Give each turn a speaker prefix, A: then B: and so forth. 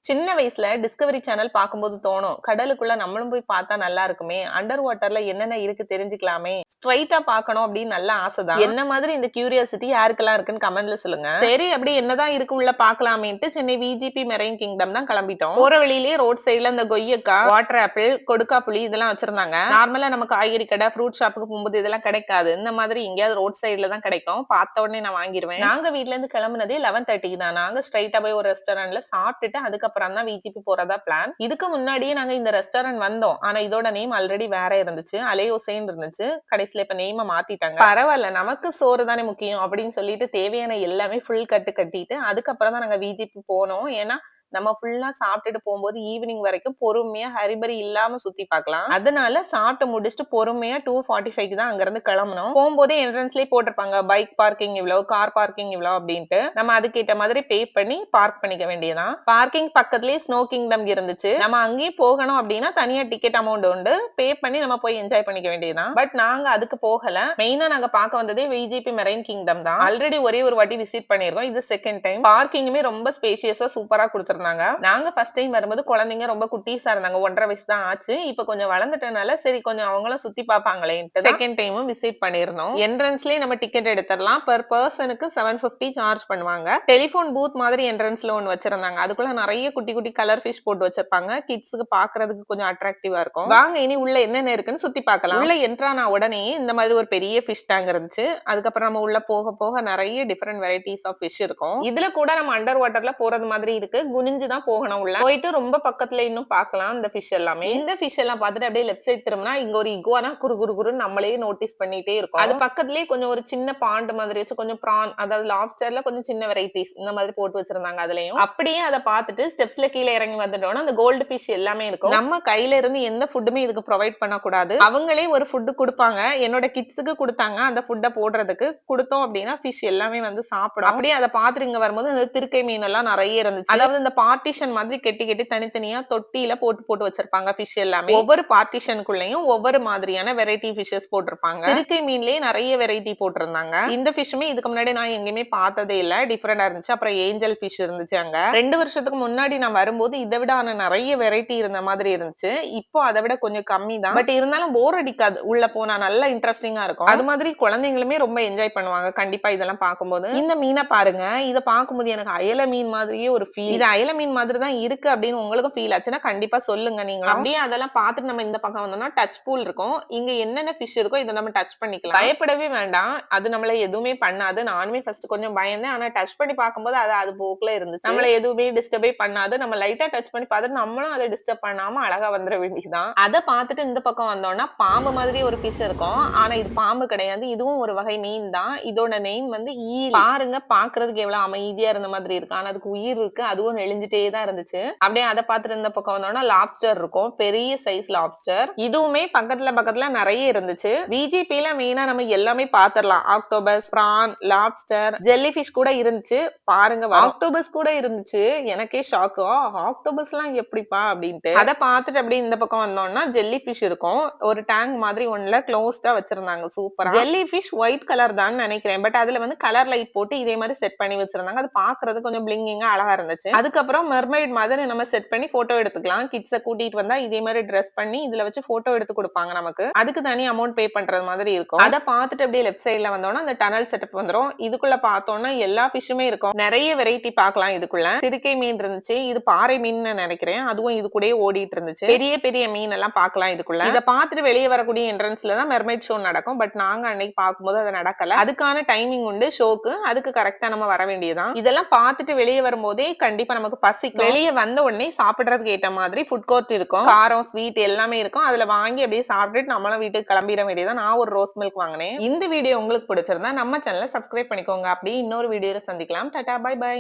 A: சின்ன வயசுல Discovery channel பார்க்கும்போது தோணும். கடலுக்குள்ள நம்மளும் போய் பார்த்தா நல்லா இருக்குமே! அண்டர் வாட்டர்ல என்னென்ன இருக்கு தெரிஞ்சுக்கலாமே! ஸ்ட்ரெய்ட்டா பார்க்கணும் அப்படின்னு நல்ல ஆசை தான். என்ன மாதிரி இந்த கியூரியாசிட்டி யாருக்கெல்லாம் இருக்குன்னு கமெண்ட்ல சொல்லுங்க. சரி அப்படி என்னதான் இருக்கு உள்ள பார்க்கலாமேன்ட்டு சென்னை விஜிபி மெரைன் கிங்டம் தான் கிளம்பிட்டோம். போற வழியிலேயே ரோட் சைடுல இந்த கொய்யக்கா, வாட்டர் ஆப்பிள், கொடுக்காப்புளி இதெல்லாம் வச்சிருந்தாங்க. நார்மலா நம்ம காய்கறி கடை, ஃப்ரூட் ஷாப்புக்கு போகும்போது இதெல்லாம் கிடைக்காது. இந்த மாதிரி எங்கேயாவது ரோட் சைடுல தான் கிடைக்கும். பார்த்த உடனே நான் வாங்கிருவேன். நாங்க வீட்ல இருந்து கிளம்புனதே 11:30க்கு தான். நாங்க ஸ்ட்ரெய்ட்டா போய் ஒரு ரெஸ்டாரண்ட்ல சாப்பிட்டுட்டு அதுக்கப்புறம் தான் விஜிபி போறதா பிளான். இதுக்கு முன்னாடியே நாங்க இந்த ரெஸ்டாரண்ட் வந்தோம். ஆனா இதோட நேம் ஆல்ரெடி வேற இருந்துச்சு. அலையோசேன்னு இருந்துச்சு. கடைசில இப்ப நேம மாத்திட்டாங்க. பரவால்ல நமக்கு சோறு தானே முக்கியம் அப்படின்னு சொல்லிட்டு தேவையான எல்லாமே ஃபுல் கட்டு கட்டிட்டு அதுக்கப்புறம் தான் நாங்க விஜிபி போனோம். ஏன்னா நம்ம ஃபுல்லா சாப்பிட்டுட்டு போகும்போது ஈவினிங் வரைக்கும் பொறுமையா ஹரிபரி இல்லாம சுத்தி பார்க்கலாம். அதனால சாப்பிட்டு முடிச்சுட்டு பொறுமையா 2:45க்கு தான் அங்க இருந்து கிளம்பணும். போகும்போதே என்ட்ரன்ஸ்லயே போட்டிருப்பாங்க பைக் பார்க்கிங் இவ்வளவு, கார் பார்க்கிங் இவ்வளவு அப்படின்ட்டு. நம்ம அதுக்கேற்ற மாதிரி பே பண்ணி பார்க் பண்ணிக்க வேண்டியதான். பார்க்கிங் பக்கத்துலயே ஸ்னோ கிங்டம் இருந்துச்சு. நம்ம அங்கேயே போகணும் அப்படின்னா தனியா டிக்கெட் அமௌண்ட் உண்டு. பே பண்ணி நம்ம போய் என்ஜாய் பண்ணிக்க வேண்டியதான். பட் நாங்க அதுக்கு போகல. மெயினா நாங்க பார்க்க வந்ததே விஜிபி மெரைன் கிங்டம் தான். ஆல்ரெடி ஒரே ஒரு வாட்டி விசிட் பண்ணிருக்கோம். இது செகண்ட் டைம். பார்க்கிங்குமே ரொம்ப ஸ்பேஷியஸா சூப்பரா கொடுத்திருந்தாங்க. நாங்க ஃபர்ஸ்ட் டைம் வரும்போது குழந்தைங்க ரொம்ப குட்டீஸா இருந்தாங்க. 1.5 வயசு தான் ஆச்சு. இப்ப கொஞ்சம் வளர்ந்துட்டனால சரி கொஞ்சம் அவங்களும் சுத்தி பார்ப்பாங்களேன்ட்டு செகண்ட் டைமும் விசிட் பண்ணிருந்தோம். என்ட்ரன்ஸ்லயே நம்ம டிக்கெட் எடுத்துறலாம். பெர் பர்சனுக்கு 750 சார்ஜ் பண்ணுவாங்க. டெலிபோன் பூத் மாதிரி என்ட்ரன்ஸ்ல ஒன்னு வச்சிருந்தாங்க. அதுக்குள்ள நிறைய குட்டி குட்டி கலர் ஃபிஷ் போட்டு வச்சிருப்பாங்க. கிட்ஸ்க்கு பாக்குறதுக்கு கொஞ்சம் அட்ராக்டிவா இருக்கும். வாங்க இனி உள்ள என்னென்ன இருக்குன்னு சுத்தி பார்க்கலாம். உள்ள என்ட்ரானா உடனே இந்த மாதிரி ஒரு பெரிய ஃபிஷ் டேங்க் இருந்துச்சு. அதுக்கப்புறம் நம்ம உள்ள போக போக நிறைய டிஃபரெண்ட் வெரைட்டிஸ் ஆஃப் ஃபிஷ் இருக்கும். இதுல கூட நம்ம அண்டர் வாட்டர்ல போறது மாதிரி இருக்கு. குனிஞ்சு தான் போகணும் உள்ள. போயிட்டு ரொம்ப பக்கத்துல இன்னும் பார்க்கலாம் இந்த ஃபிஷ் எல்லாமே. இந்த ஃபிஷ் எல்லாம் பார்த்துட்டு அப்படியே லெஃப்ட் சைடு திரும்பினா இங்க ஒரு இகுவானா குறு குறு குறுன்னு நம்மளே நோட்டீஸ் பண்ணிட்டே இருக்கும். அது பக்கத்துலயே கொஞ்சம் ஒரு சின்ன பாண்ட் மாதிரி வச்சு கொஞ்சம் பிரான் அதாவது லாப்ஸ்டர்ல கொஞ்சம் சின்ன வெரைட்டிஸ் இந்த மாதிரி போட்டு வச்சிருந்தாங்க அதுலயும். அப்படியே அதை பார்த்துட்டு ஸ்டெப்ஸ்ல கீழே இறங்கி வந்துட்டோம்னா அந்த கோல்டு ஃபிஷ் எல்லாமே இருக்கும். நம்ம கையில இருந்து எந்த ஃபுட்டுமே இதுக்கு ப்ரொவைட் பண்ணக்கூடாது. அவங்களே ஒரு ஃபுட் கொடுப்பாங்க. என்னோட கிட்ஸுக்கு கொடுத்தாங்க அந்த ஃபுட்டை போடுறதுக்கு. கொடுத்தோம் அப்படின்னா ஃபிஷ் எல்லாமே வந்து சாப்பிடும். அப்படியே அதை பார்த்துட்டு இங்க வரும்போது அந்த திருக்கை மீன் எல்லாம் நிறைய இருந்துச்சு. அதாவது இந்த பார்ட்டிஷன் மாதிரி கெட்டி கெட்டி தனித்தனியா தொட்டியில போட்டு போட்டு வச்சிருப்பாங்க ஃபிஷ் எல்லாமே. ஒவ்வொரு பார்ட்டிஷனுக்குள்ளயும் ஒவ்வொரு மாதிரியான வெரைட்டி ஃபிஷஸ் போட்டிருப்பாங்க. திருக்கை மீன்லயே நிறைய வெரைட்டி போட்டிருந்தாங்க. இந்த ஃபிஷ்மே இதுக்கு முன்னாடி நான் எங்கேயுமே பார்த்ததே இல்ல. டிஃபரெண்டா இருந்துச்சு. அப்புறம் ஏஞ்சல் ஃபிஷ் இருந்துச்சு அங்க. 2 வருஷத்துக்கு முன்னாடி நான் வரும்போது இதை விட நிறைய வெரைட்டி இருந்த மாதிரி இருந்துச்சு. இப்போ அதை விட கொஞ்சம் கம்மி தான். பட் இருந்தாலும் போர் அடிக்காது. உள்ள போனா நல்லா இன்ட்ரெஸ்டிங்கா இருக்கும். அது மாதிரி குழந்தைங்களுமே ரொம்ப என்ஜாய் பண்ணுவாங்க. கண்டிப்பா இதெல்லாம் பார்க்கும்போது. இந்த மீனை பாருங்க. இதை பார்க்கும்போது எனக்கு அயல மீன் மாதிரியே ஒரு ஃபீல். இது அயல மீன் மாதிரி தான் இருக்கு அப்படின்னு உங்களுக்கு ஃபீல் ஆச்சுன்னா கண்டிப்பா சொல்லுங்க நீங்க. அப்படியே அதெல்லாம் பார்த்துட்டு நம்ம இந்த பக்கம் வந்தோம்னா டச் பூல் இருக்கும். இங்க என்னென்ன ஃபிஷ் இருக்கோ இதை நம்ம டச் பண்ணிக்கலாம். பயப்படவே வேண்டாம். அது நம்மள எதுவுமே பண்ணாது. நானுமே ஃபர்ஸ்ட் கொஞ்சம் பயந்தேன். ஆனா டச் பண்ணி பார்க்கும்போது அது போக்குல இருந்துச்சு. நம்மள எதுவுமே டிஸ்டர்பே பண்ணாது. நம்ம லைட்டா டச் பண்ணி பார்த்துட்டு நம்மளும் அதை டிஸ்டர்ப் பண்ணாம அழகா வந்துட வேண்டியதுதான். அதை பார்த்துட்டு இந்த பக்கம் வந்தோம்னா பாம்பு மாதிரி ஒரு ஃபிஷ் இருக்கும். ஆனா இது பாம்பு கிடையாது. இதுவும் ஒரு வகை மீன் தான். இதோட நேம் வந்து ஈல். பாருங்க பாக்குறதுக்கு எவ்வளவு அமைதியா இருந்த மாதிரி இருக்கு. ஆனா அதுக்கு உயிர் இருக்கு. அதுவும் நெளிஞ்சிட்டே தான் இருந்துச்சு. அப்படியே அதை பார்த்துட்டு இருந்த பக்கம் வந்தோம்னா லாப்ஸ்டர் இருக்கும். பெரிய சைஸ் லாப்ஸ்டர். இதுவுமே பக்கத்துல பக்கத்துல நிறைய இருந்துச்சு. விஜிபில மெயினா நம்ம எல்லாமே பாத்துரலாம். ஆக்டோபஸ், பிரான், லாப்ஸ்டர், ஜெல்லி ஃபிஷ் கூட இருந்துச்சு. பாருங்க ஆக்டோபஸ் கூட இருந்துச்சு. எனக்கே ஷாக்கு. ஆக்டோபஸ் எல்லாம் எப்படிப்பா அப்படின்ட்டு. அதை பார்த்துட்டு அப்படியே இந்த பக்கம் வந்தோம்னா ஜெல்லி ஃபிஷ் இருக்கும். ஒரு டேங்க் மாதிரி ஒண்ணுல க்ளோஸ்டா வச்சிருந்தாங்க. சூப்பரா. ஜெல்லி ஃபிஷ் ஒயிட் கலர் தான் நினைக்கிறேன். பட் அதுல வந்து கலர் லைட் போட்டு இதே மாதிரி செட் பண்ணி வச்சிருந்தாங்க. அது பாக்குறது கொஞ்சம் பிளிங்கிங்கா அழகா இருந்துச்சு. அதுக்கப்புறம் மெர்மைட் மாதிரி நம்ம செட் பண்ணி போட்டோ எடுத்துக்கலாம். கிட்ஸ கூட்டிட்டு வந்தா இதே மாதிரி ட்ரெஸ் பண்ணி இதுல வச்சு போட்டோ எடுத்து கொடுப்பாங்க நமக்கு. அதுக்கு தனி அமௌண்ட் பே பண்றது மாதிரி இருக்கும். அதை பார்த்துட்டு அப்படியே லெஃப்ட் சைட்ல வந்தோம்னா அந்த டனல் செட்டப் வந்துரும். இதுக்குள்ள பார்த்தோம்னா எல்லா ஃபிஷ்ஷுமே இருக்கும். நிறைய வெரைட்டி பார்க்கலாம் இதுக்குள்ள. திருக்கை மீன் இருந்துச்சு. இது பாறை மீன் நினைக்கிறேன். அதுவும் இது கூட ஓடிட்டு இருந்துச்சு. பெரிய பெரிய மீன் எல்லாம் பார்க்கலாம் இதுக்குள்ள. இதை பார்த்துட்டு வெளியே வரக்கூடிய என்ட்ரன்ஸ்ல தான் மெர்மைட் ஷோ நடக்கும். பட் நாங்க அன்னைக்கு பார்க்கும்போது அது நடக்கல. அதுக்கான டைமிங் உண்டு ஷோக்கு. அதுக்கு கரெக்டா நம்ம வர வேண்டியதான். இதெல்லாம் பார்த்துட்டு வெளியே வரும்போதே கண்டிப்பா நமக்கு பசிக்கும். வெளியே வந்த உடனே சாப்பிடுறதுக்கு ஏற்ற மாதிரி ஃபுட் கோர்ட் இருக்கும். காரம் ஸ்வீட் எல்லாமே இருக்கும். அதுல வாங்கி அப்படியே சாப்பிட்டுட்டு நம்மளும் வீட்டுக்கு கிளம்பிட வேண்டியதான். நான் ஒரு ரோஸ் மில்க் வாங்கினேன். இந்த வீடியோ உங்களுக்கு பிடிச்சிருந்தா நம்ம சேனலை சப்ஸ்கிரைப் பண்ணிக்கோங்க. அப்படியே இன்னொரு வீடியோல சந்திக்கலாம். Tata bye by.